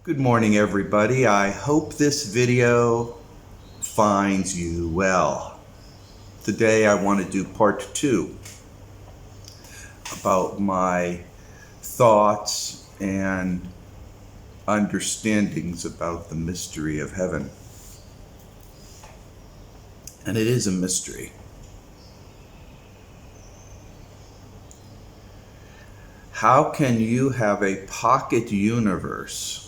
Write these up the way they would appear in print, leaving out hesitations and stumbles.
Good morning, everybody. I hope this video finds you well. Today I want to do part 2 about my thoughts and understandings about the mystery of heaven. And it is a mystery. How can you have a pocket universe,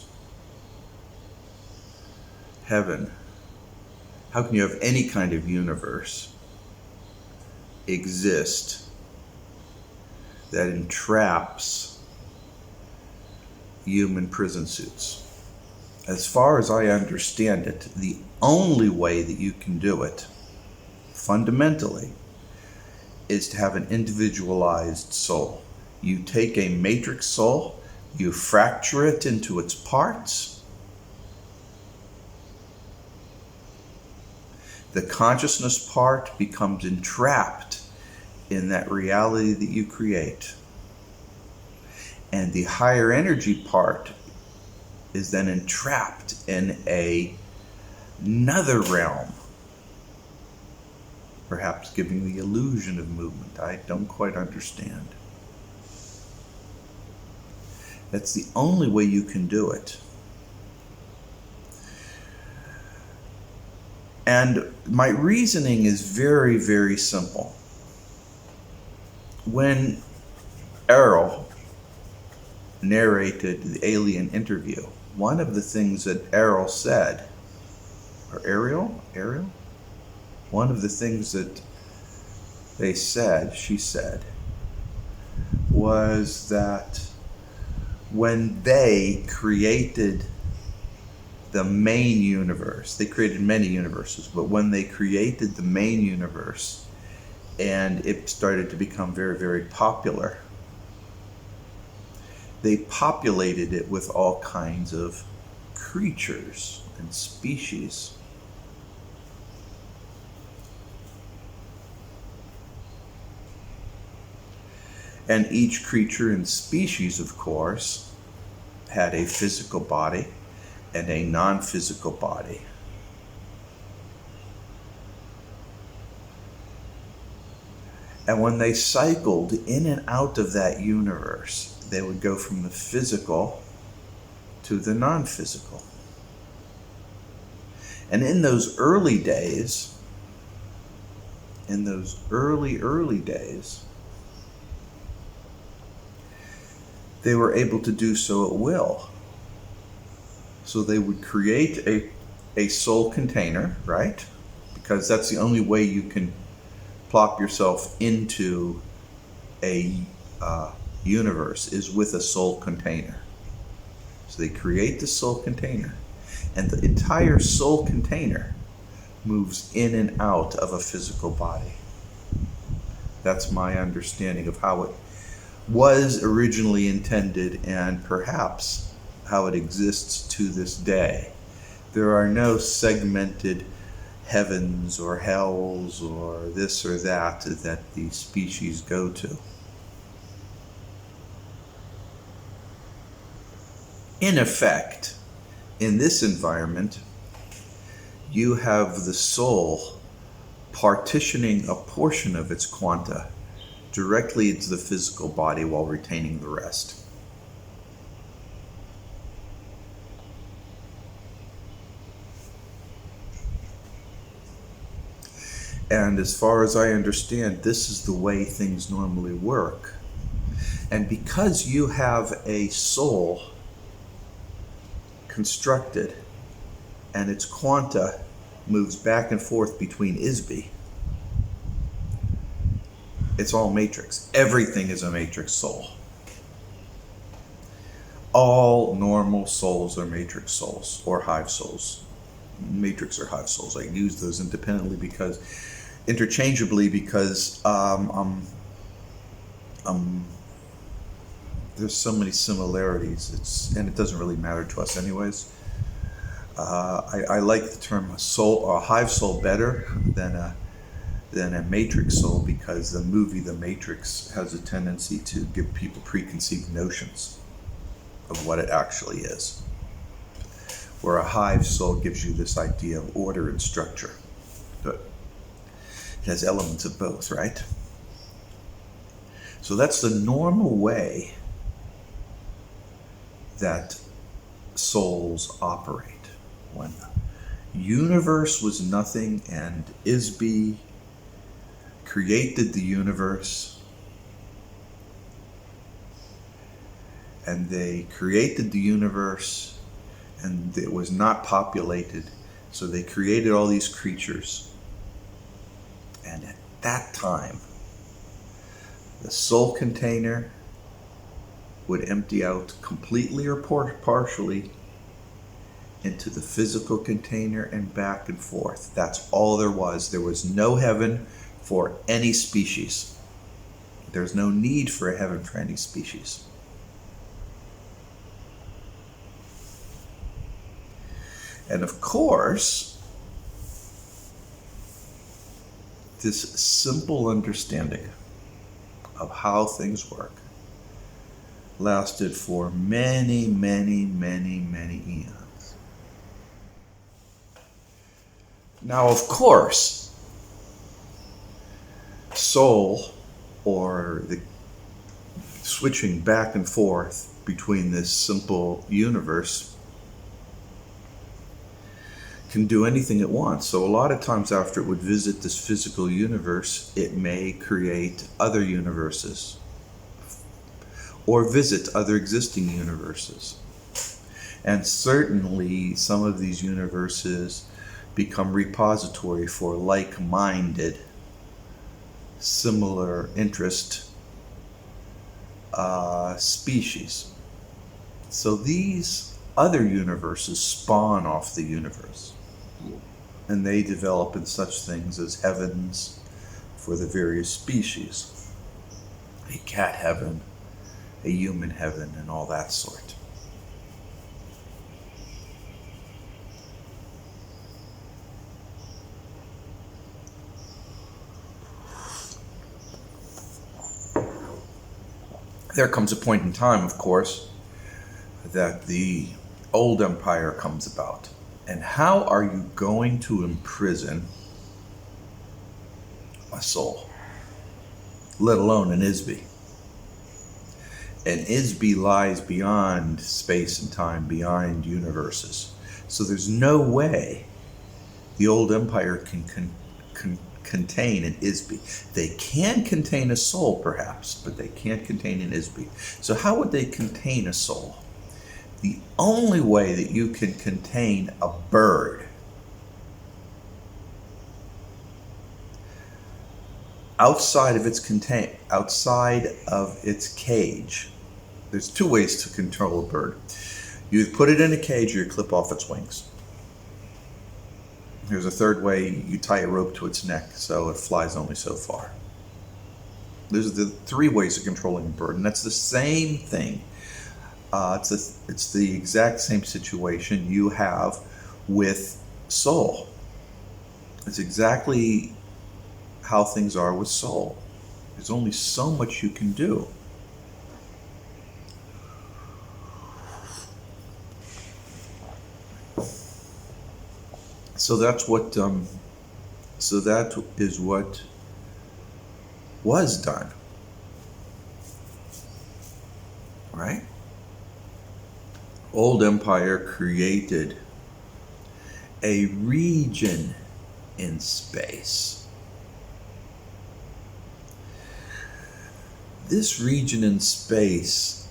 heaven? How can you have any kind of universe exist that entraps human prison suits? As far as I understand it, the only way that you can do it, fundamentally, is to have an individualized soul. You take a matrix soul, you fracture it into its parts. The consciousness part becomes entrapped in that reality that you create. And the higher energy part is then entrapped in another realm, perhaps giving the illusion of movement. I don't quite understand. That's the only way you can do it. And my reasoning is very, very simple. When Errol narrated the alien interview, one of the things that Errol said, or Ariel? One of the things that she said, was that when they created the main universe, they created many universes, but when they created the main universe and it started to become very, very popular, they populated it with all kinds of creatures and species. And each creature and species, of course, had a physical body and a non-physical body. And when they cycled in and out of that universe, they would go from the physical to the non-physical. And in those early days, in those early days, they were able to do so at will. So they would create a soul container, right? Because that's the only way you can plop yourself into a universe, is with a soul container. So they create the soul container, and the entire soul container moves in and out of a physical body. That's my understanding of how it was originally intended, and perhaps how it exists to this day. There are no segmented heavens or hells or this or that the species go to. In effect, in this environment, you have the soul partitioning a portion of its quanta directly into the physical body while retaining the rest. And as far as I understand, this is the way things normally work. And because you have a soul constructed and its quanta moves back and forth between ISB, it's all matrix. Everything is a matrix soul. All normal souls are matrix souls or hive souls. Matrix or hive souls. I use those interchangeably because there's so many similarities. And it doesn't really matter to us anyways. I like the term soul or hive soul better than a matrix soul, because the movie The Matrix has a tendency to give people preconceived notions of what it actually is. where a hive soul gives you this idea of order and structure. But it has elements of both, right? So that's the normal way that souls operate. When the universe was nothing and Isby created the universe, and they created the universe and it was not populated, so they created all these creatures. And at that time, the soul container would empty out completely or partially into the physical container and back and forth. That's all there was. There was no heaven for any species. There's no need for a heaven for any species. And of course, this simple understanding of how things work lasted for many, many, many, many eons. Now, of course, soul, or the switching back and forth between this simple universe, can do anything it wants. So a lot of times after it would visit this physical universe, it may create other universes or visit other existing universes. And certainly some of these universes become repository for like-minded, similar interest species. So these other universes spawn off the universe, and they develop in such things as heavens for the various species. A cat heaven, a human heaven, and all that sort. There comes a point in time, of course, that the old empire comes about. And how are you going to imprison a soul, let alone an Isby? And Isby lies beyond space and time, beyond universes. So there's no way the old empire can contain an Isby. They can contain a soul, perhaps, but they can't contain an Isby. So how would they contain a soul? The only way that you can contain a bird outside of its cage. There's two ways to control a bird. You put it in a cage or you clip off its wings. There's a third way: you tie a rope to its neck so it flies only so far. Those are the three ways of controlling a bird, and that's the same thing. It's the exact same situation you have with soul. It's exactly how things are with soul. There's only so much you can do. So that's what. So that is what was done, right? Old Empire created a region in space. This region in space,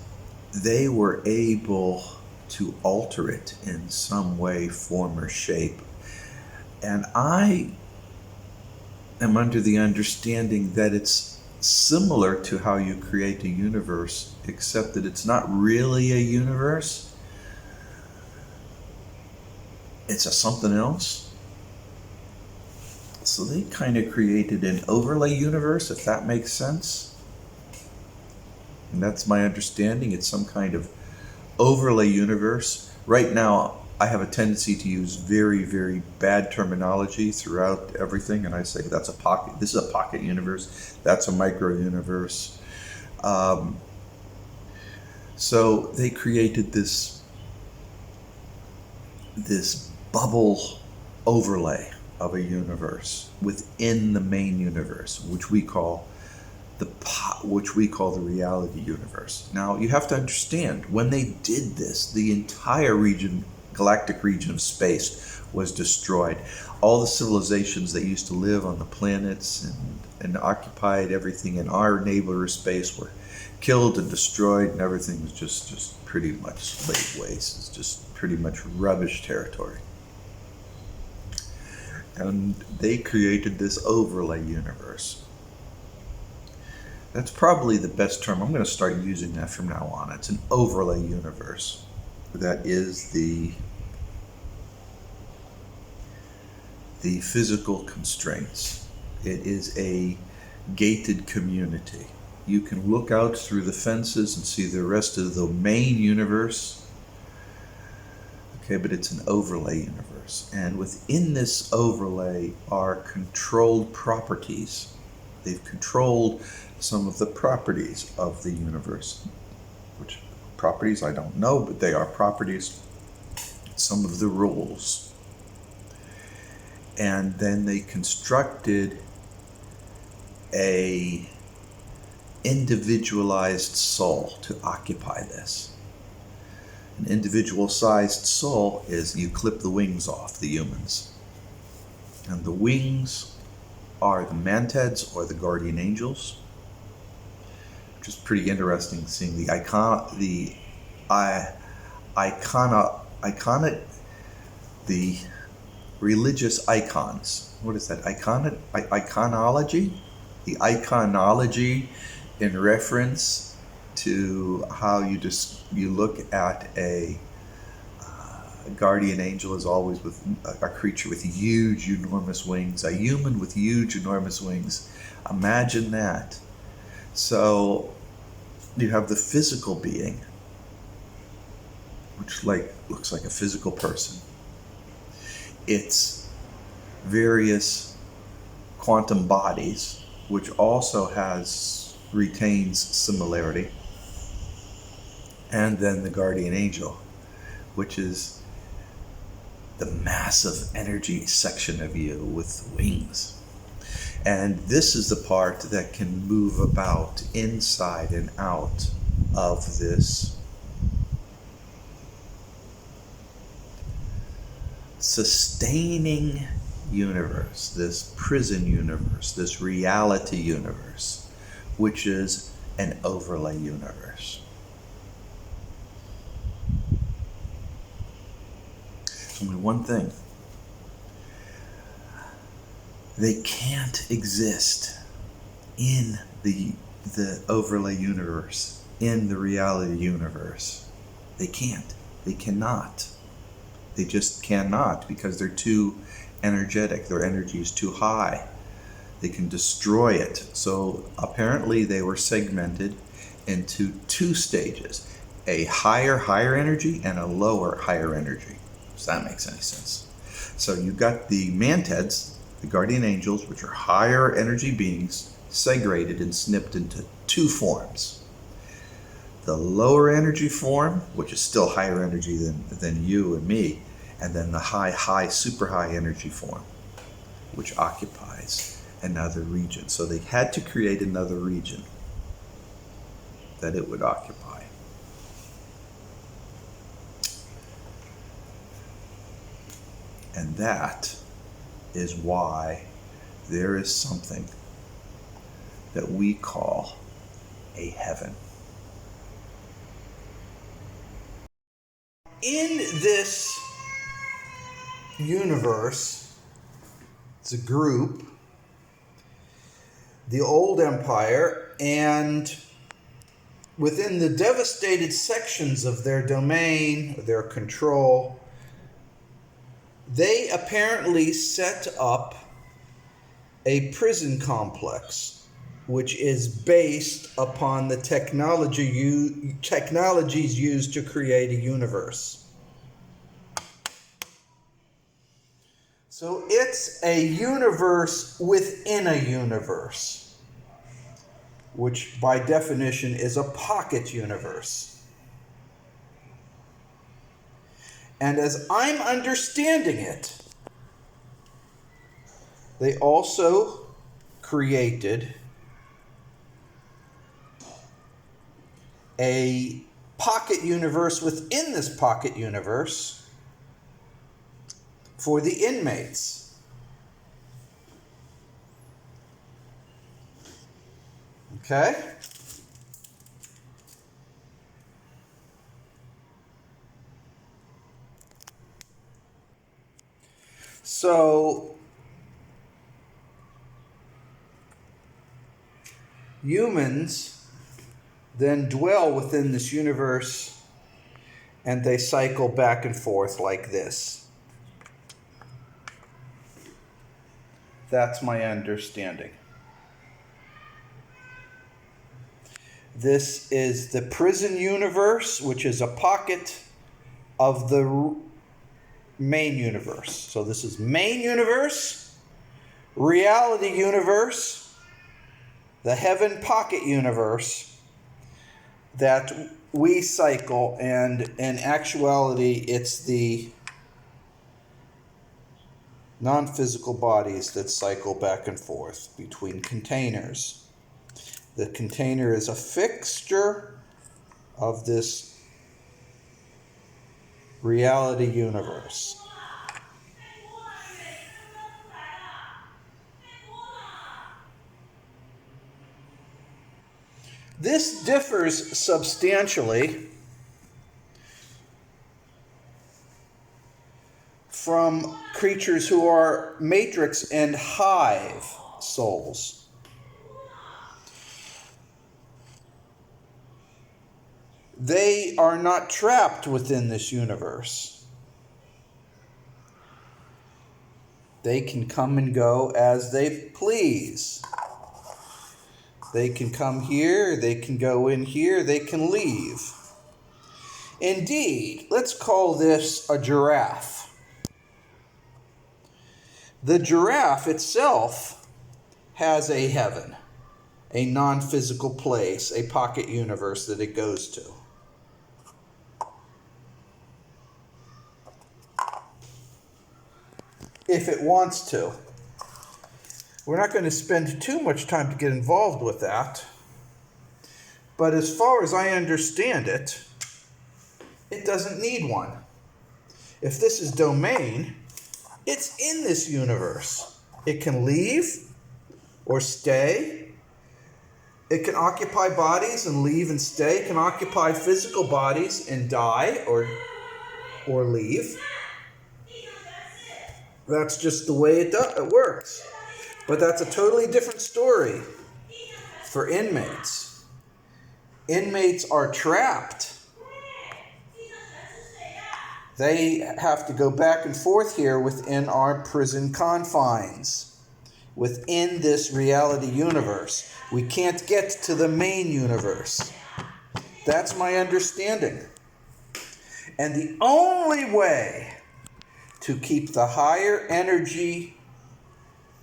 they were able to alter it in some way, form, or shape. And I am under the understanding that it's similar to how you create a universe, except that it's not really a universe. It's a something else. So they kind of created an overlay universe, if that makes sense. And that's my understanding. It's some kind of overlay universe. Right now, I have a tendency to use very, very bad terminology throughout everything. And I say that's a pocket. This is a pocket universe. That's a micro universe. So they created this this bubble overlay of a universe within the main universe, which we call the reality universe. Now, you have to understand, when they did this, the entire galactic region of space was destroyed. All the civilizations that used to live on the planets and occupied everything in our neighbor space were killed and destroyed, and everything was just pretty much laid waste. It's just pretty much rubbish territory. And they created this overlay universe. That's probably the best term. I'm going to start using that from now on. It's an overlay universe. That is the physical constraints. It is a gated community. You can look out through the fences and see the rest of the main universe. Okay, but it's an overlay universe. And within this overlay are controlled properties. They've controlled some of the properties of the universe. Which properties, I don't know, but they are properties. Some of the rules. And then they constructed a individualized soul to occupy this. An individual-sized soul is you clip the wings off the humans. And the wings are the mantids or the guardian angels, which is pretty interesting seeing the religious icons. What is that? Iconology? The iconology in reference to how you look at a guardian angel is always with a creature with huge, enormous wings, a human with huge, enormous wings. Imagine that. So you have the physical being, which looks like a physical person. It's various quantum bodies, which also retains similarity. And then the guardian angel, which is the massive energy section of you with wings. And this is the part that can move about inside and out of this sustaining universe, this prison universe, this reality universe, which is an overlay universe. Only one thing. They can't exist in the overlay universe, in the reality universe. They can't. They cannot. They just cannot, because they're too energetic. Their energy is too high. They can destroy it. So apparently they were segmented into two stages, a higher energy and a lower, higher energy. If that makes any sense. So you've got the mantids, the guardian angels, which are higher energy beings, segregated and snipped into two forms. The lower energy form, which is still higher energy than you and me, and then the high, super high energy form, which occupies another region. So they had to create another region that it would occupy. And that is why there is something that we call a heaven. In this universe, it's a group, the old empire, and within the devastated sections of their domain, their control, they apparently set up a prison complex, which is based upon the technologies used to create a universe. So it's a universe within a universe, which by definition is a pocket universe. And as I'm understanding it, they also created a pocket universe within this pocket universe for the inmates. Okay? So, humans then dwell within this universe and they cycle back and forth like this. That's my understanding. This is the prison universe, which is a pocket of the main universe. So this is main universe, reality universe, the heaven pocket universe that we cycle, and in actuality it's the non-physical bodies that cycle back and forth between containers. The container is a fixture of this reality universe. This differs substantially from creatures who are matrix and hive souls. They are not trapped within this universe. They can come and go as they please. They can come here, they can go in here, they can leave. Indeed, let's call this a giraffe. The giraffe itself has a heaven, a non-physical place, a pocket universe that it goes to. If it wants to. We're not going to spend too much time to get involved with that. But as far as I understand it, it doesn't need one. If this is domain, it's in this universe. It can leave or stay. It can occupy bodies and leave and stay. It can occupy physical bodies and die or leave. That's just the way it works. But that's a totally different story for inmates. Inmates are trapped. They have to go back and forth here within our prison confines, within this reality universe. We can't get to the main universe. That's my understanding. And the only way to keep the higher energy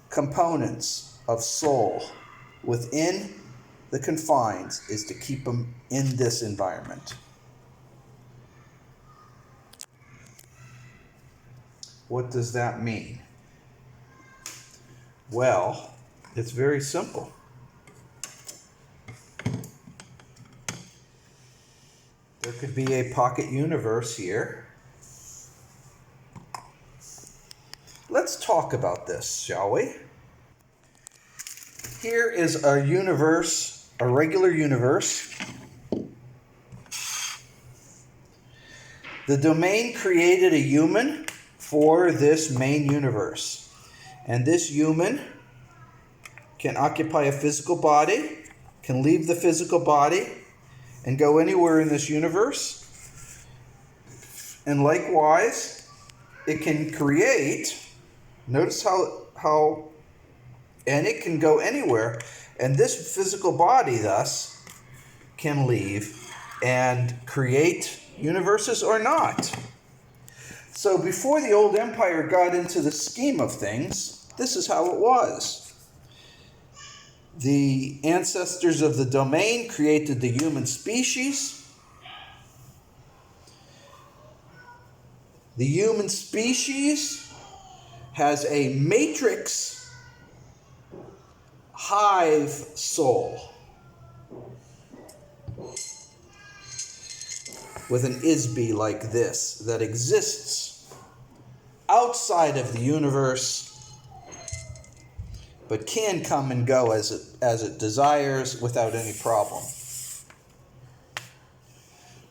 components of soul within the confines is to keep them in this environment. What does that mean? Well, it's very simple. There could be a pocket universe here. Let's talk about this, shall we? Here is a universe, a regular universe. The domain created a human for this main universe. And this human can occupy a physical body, can leave the physical body, and go anywhere in this universe. And likewise, it can create, notice how, and it can go anywhere. And this physical body, thus, can leave and create universes or not. So before the old empire got into the scheme of things, this is how it was. The ancestors of the domain created the human species. The human species has a matrix hive soul with an ISB like this that exists outside of the universe but can come and go as it desires without any problem.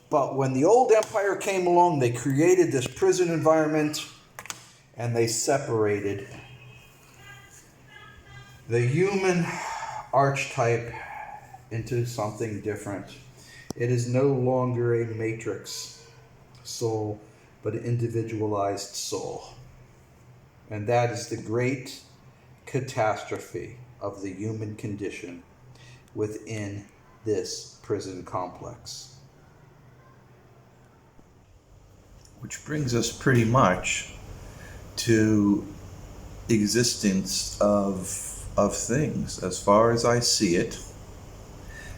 But when the old empire came along, they created this prison environment and they separated the human archetype into something different. It is no longer a matrix soul, but an individualized soul. And that is the great catastrophe of the human condition within this prison complex. Which brings us pretty much to existence of things. As far as I see it,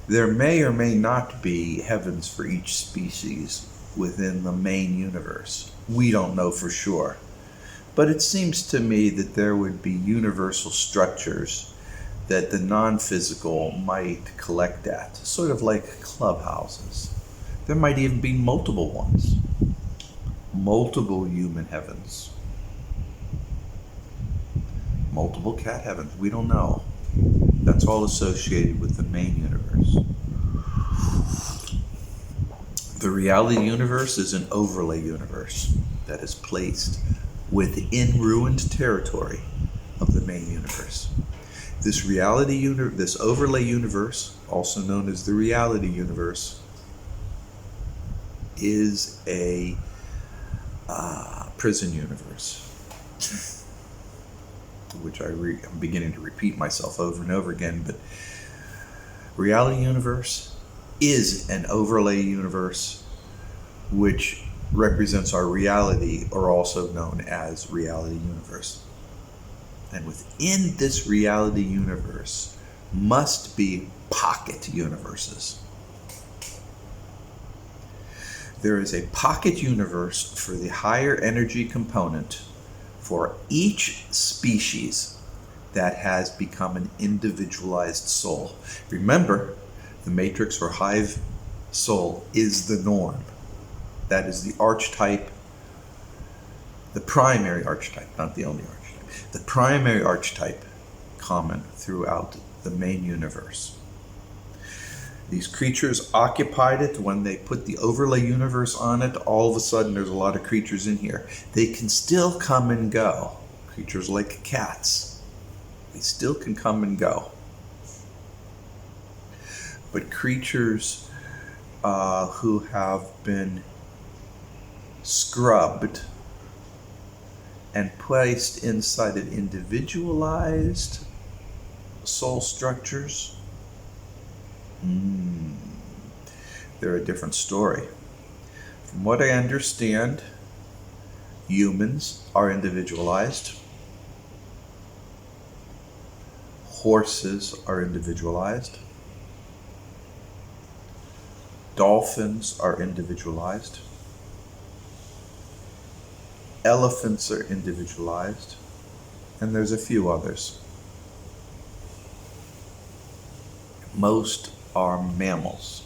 there may or may not be heavens for each species within the main universe. We don't know for sure. But it seems to me that there would be universal structures that the non-physical might collect at, sort of like clubhouses. There might even be multiple ones. Multiple human heavens. Multiple cat heavens. We don't know. That's all associated with the main universe. The reality universe is an overlay universe that is placed within ruined territory of the main universe. This this overlay universe, also known as the reality universe, is a prison universe, which I'm beginning to repeat myself over and over again, but reality universe is an overlay universe which represents our reality, or also known as reality universe. And within this reality universe must be pocket universes. There is a pocket universe for the higher energy component for each species that has become an individualized soul. Remember, the matrix or hive soul is the norm. That is the archetype, the primary archetype, not the only archetype. The primary archetype common throughout the main universe. These creatures occupied it. When they put the overlay universe on it, all of a sudden there's a lot of creatures in here. They can still come and go. Creatures like cats, they still can come and go. But creatures who have been scrubbed and placed inside of individualized soul structures, they're a different story. From what I understand, humans are individualized. Horses are individualized. Dolphins are individualized. Elephants are individualized. And there's a few others. Most are mammals.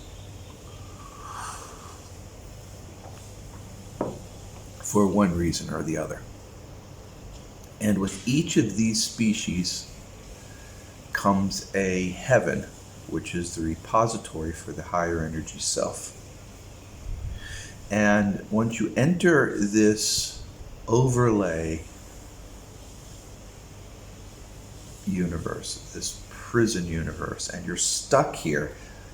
For one reason or the other. And with each of these species comes a heaven, which is the repository for the higher energy self. And once you enter this overlay universe, this prison universe, and you're stuck here,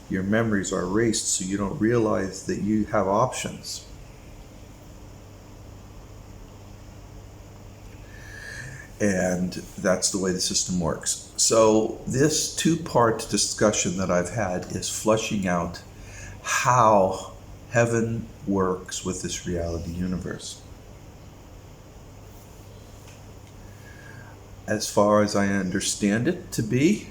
your memories are erased, so you don't realize that you have options. And that's the way the system works. So this two-part discussion that I've had is flushing out how heaven works with this reality universe. As far as I understand it to be,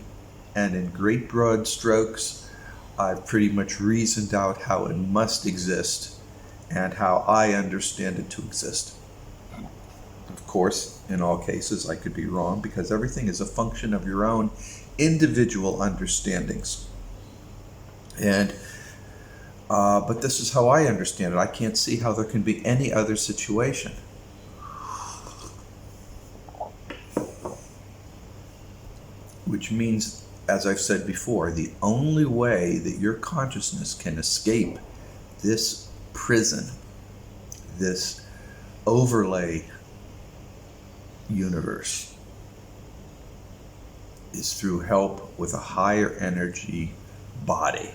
and in great broad strokes, I've pretty much reasoned out how it must exist and how I understand it to exist. Of course, in all cases, I could be wrong because everything is a function of your own individual understandings. And but this is how I understand it. I can't see how there can be any other situation. Which means, as I've said before, the only way that your consciousness can escape this prison, this overlay universe, is through help with a higher energy body,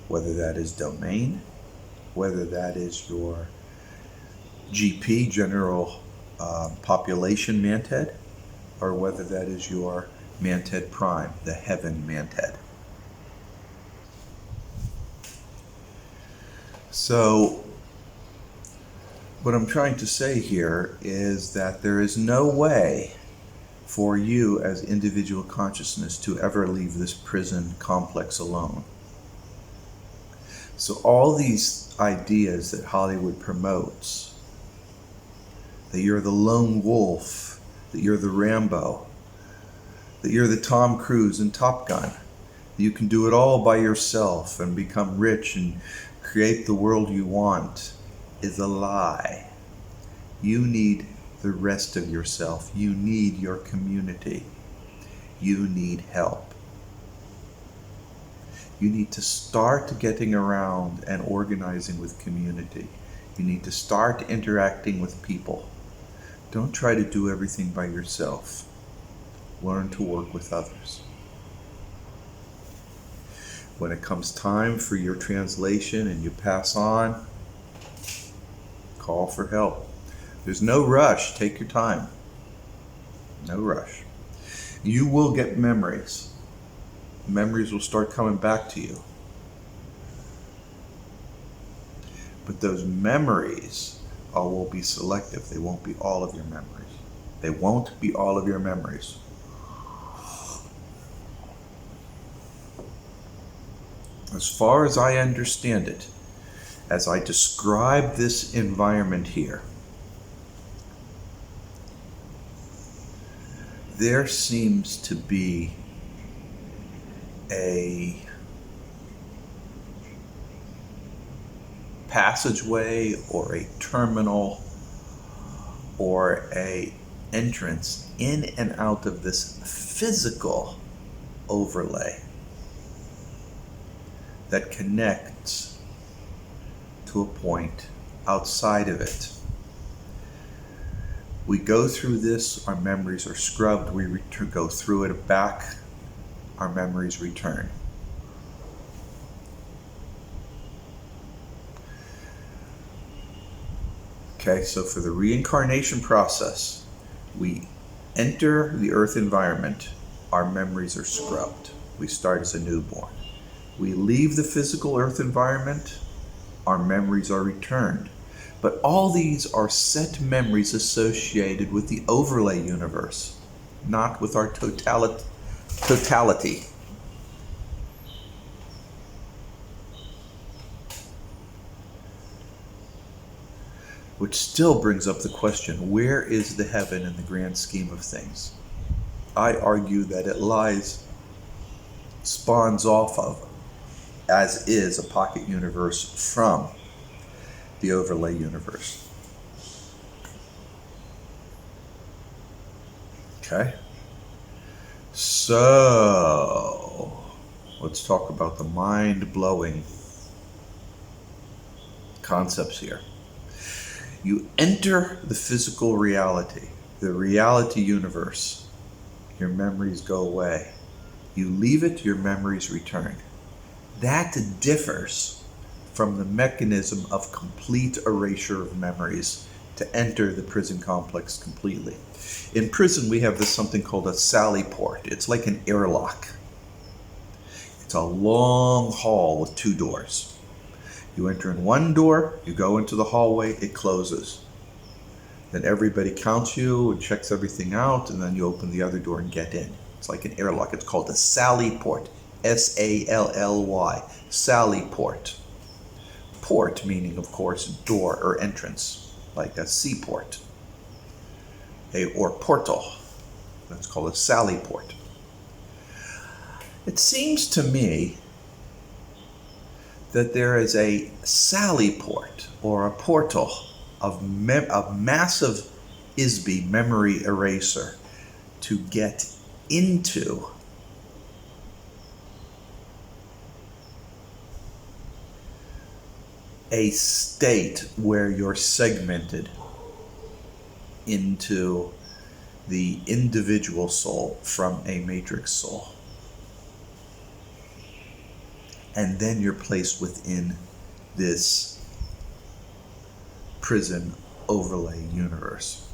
whether that is domain, whether that is your GP, general population manted, or whether that is your manted prime, the heaven manted. So what I'm trying to say here is that there is no way for you as individual consciousness to ever leave this prison complex alone. So all these ideas that Hollywood promotes, that you're the lone wolf, that you're the Rambo, that you're the Tom Cruise in Top Gun, that you can do it all by yourself and become rich and create the world you want, is a lie. You need the rest of yourself. You need your community. You need help. You need to start getting around and organizing with community. You need to start interacting with people. Don't try to do everything by yourself. Learn to work with others. When it comes time for your translation and you pass on, call for help. There's no rush. Take your time. No rush. You will get memories. Memories will start coming back to you. But those memories will be selective. They won't be all of your memories. They won't be all of your memories. As far as I understand it, as I describe this environment here, there seems to be a passageway or a terminal or a entrance in and out of this physical overlay that connects to a point outside of it. We go through this, our memories are scrubbed, we go through it back, our memories return. Okay, so for the reincarnation process, we enter the earth environment, our memories are scrubbed. We start as a newborn. We leave the physical earth environment, our memories are returned. But all these are set memories associated with the overlay universe, not with our totality. Which still brings up the question, where is the heaven in the grand scheme of things? I argue that it spawns off of, as is, a pocket universe from the overlay universe. Okay? So, let's talk about the mind-blowing concepts here. You enter the physical reality, the reality universe. Your memories go away. You leave it, your memories return. That differs from the mechanism of complete erasure of memories to enter the prison complex completely. In prison, we have something called a sally port. It's like an airlock. It's a long hall with two doors. You enter in one door, you go into the hallway, it closes. Then everybody counts you and checks everything out, and then you open the other door and get in. It's like an airlock. It's called a sally port. S-A-L-L-Y. Sally port. Port meaning, of course, door or entrance, like a seaport. or portal. That's called a sally port. It seems to me that there is a sally port or a portal of massive ISB memory eraser to get into a state where you're segmented into the individual soul from a matrix soul. And then you're placed within this prison overlay universe.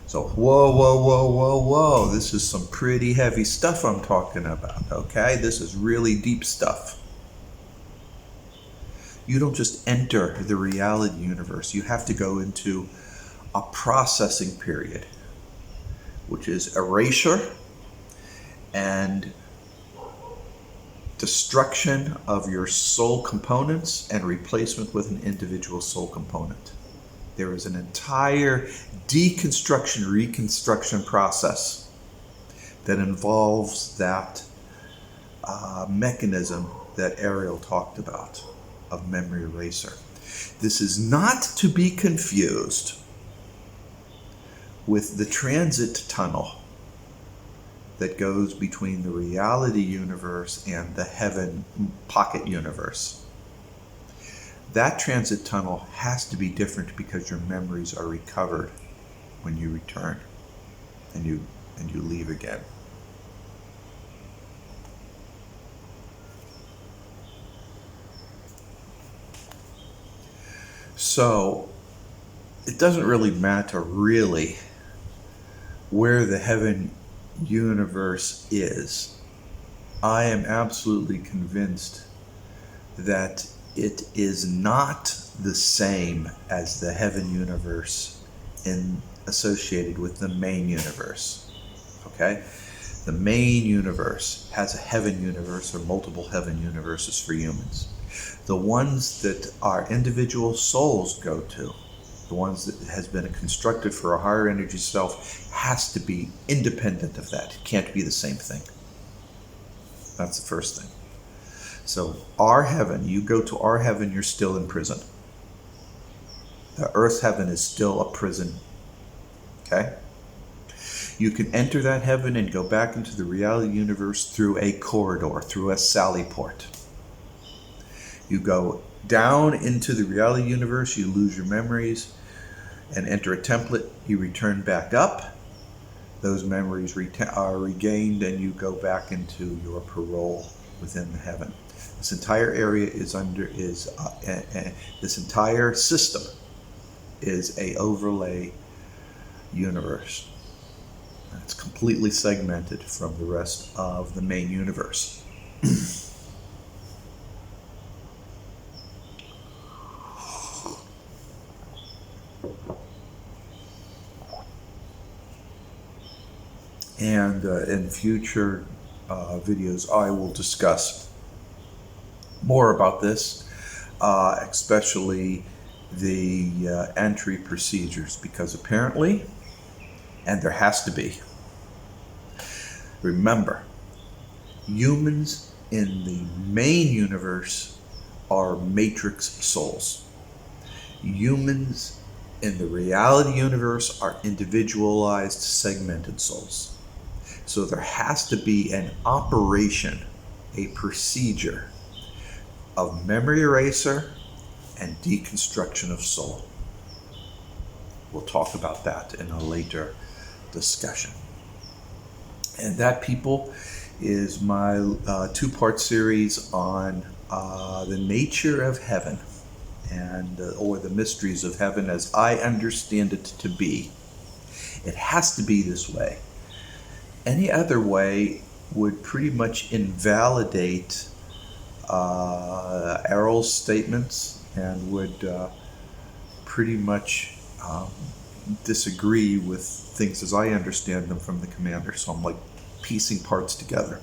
So, whoa. This is some pretty heavy stuff I'm talking about, okay? This is really deep stuff. You don't just enter the reality universe. You have to go into a processing period, which is erasure and destruction of your soul components and replacement with an individual soul component. There is an entire deconstruction, reconstruction process that involves that mechanism that Ariel talked about of memory eraser. This is not to be confused with the transit tunnel that goes between the reality universe and the heaven pocket universe. That transit tunnel has to be different because your memories are recovered when you return and you leave again. So it doesn't really matter really where the heaven universe is. I am absolutely convinced that it is not the same as the heaven universe associated with the main universe. Okay? The main universe has a heaven universe or multiple heaven universes for humans. The ones that our individual souls go to, the ones that has been constructed for a higher energy self, has to be independent of that. It can't be the same thing. That's the first thing. So our heaven, you go to our heaven, you're still in prison. The earth heaven is still a prison. Okay? You can enter that heaven and go back into the reality universe through a corridor, through a sally port. You go down into the reality universe, you lose your memories and enter a template, you return back up, those memories are regained, and you go back into your parole within the heaven. This entire area this entire system is a overlay universe. It's completely segmented from the rest of the main universe. And in future videos, I will discuss more about this, especially the entry procedures, because apparently, and there has to be, remember, humans in the main universe are matrix souls. Humans in the reality universe are individualized, segmented souls. So there has to be an operation, a procedure of memory eraser and deconstruction of soul. We'll talk about that in a later discussion. And that, people, is my two-part series on the nature of heaven and or the mysteries of heaven as I understand it to be. It has to be this way. Any other way would pretty much invalidate Errol's statements and would pretty much disagree with things as I understand them from the commander. So I'm like piecing parts together.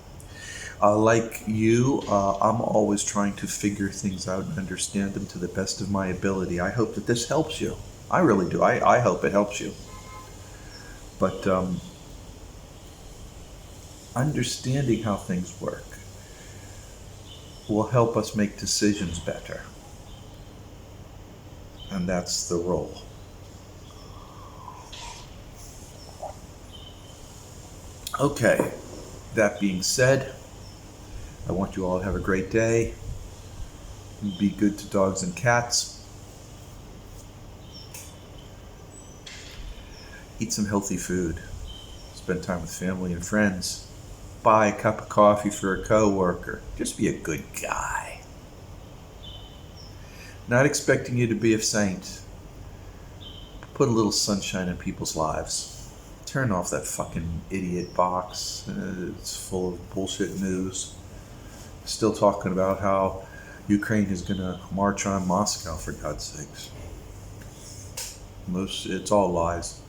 Like you, I'm always trying to figure things out and understand them to the best of my ability. I hope that this helps you. I really do. I hope it helps you. But understanding how things work will help us make decisions better. And that's the role. Okay, that being said, I want you all to have a great day. Be good to dogs and cats. Eat some healthy food. Spend time with family and friends. Buy a cup of coffee for a coworker. Just be a good guy. Not expecting you to be a saint. Put a little sunshine in people's lives. Turn off that fucking idiot box. It's full of bullshit news. Still talking about how Ukraine is going to march on Moscow, for God's sakes. It's all lies.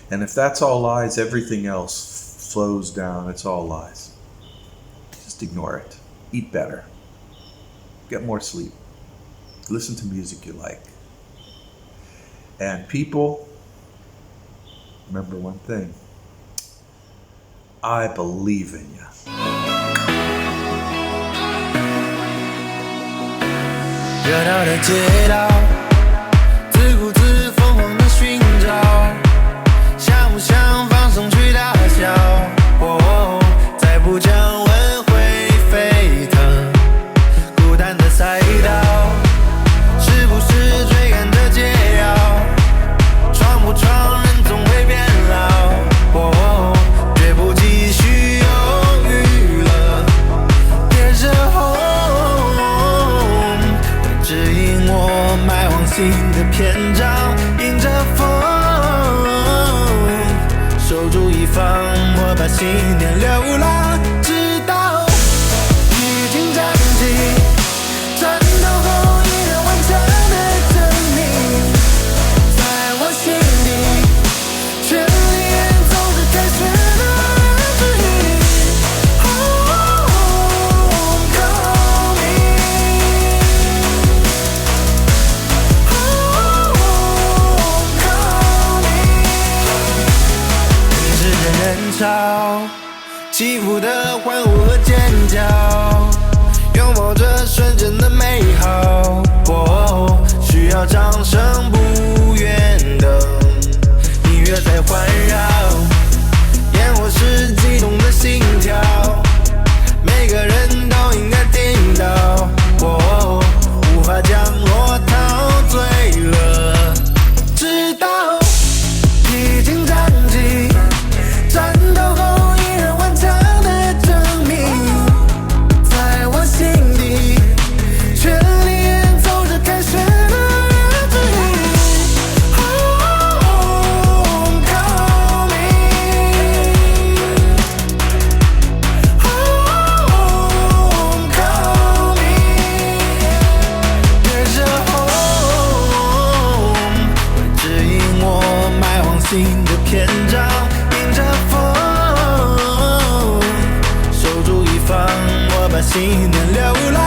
And if that's all lies, everything else flows down. It's all lies. Just ignore it. Eat better. Get more sleep. Listen to music you like. And people, remember one thing. I believe in you. 热闹的街道，自顾自疯狂的寻找，想不想放松去大笑？哦，再不降温会沸腾，孤单的赛道，是不是追赶着解药？闯不闯人总会变老，哦，绝不继续犹豫了，别惹红。 指引我迈往新的篇章，迎着风，守住一方，我把信念流浪，直到披荆斩棘，战斗后依然顽强的证明，在我心底，全力演奏着开始的指引。起伏的欢呼和尖叫，拥抱着瞬间的美好。哦，需要掌声不远灯，音乐在环绕，烟火是激动的心跳，每个人都应该听到。哦，无法降落，陶醉了，直到披荆斩棘。 战斗后依然顽强的证明，在我心底，全力演奏着凯旋的指引。Homecoming， Homecoming， 别惹红，指引我迈往新的篇章。 迎着风，守住一方，我把信念流浪。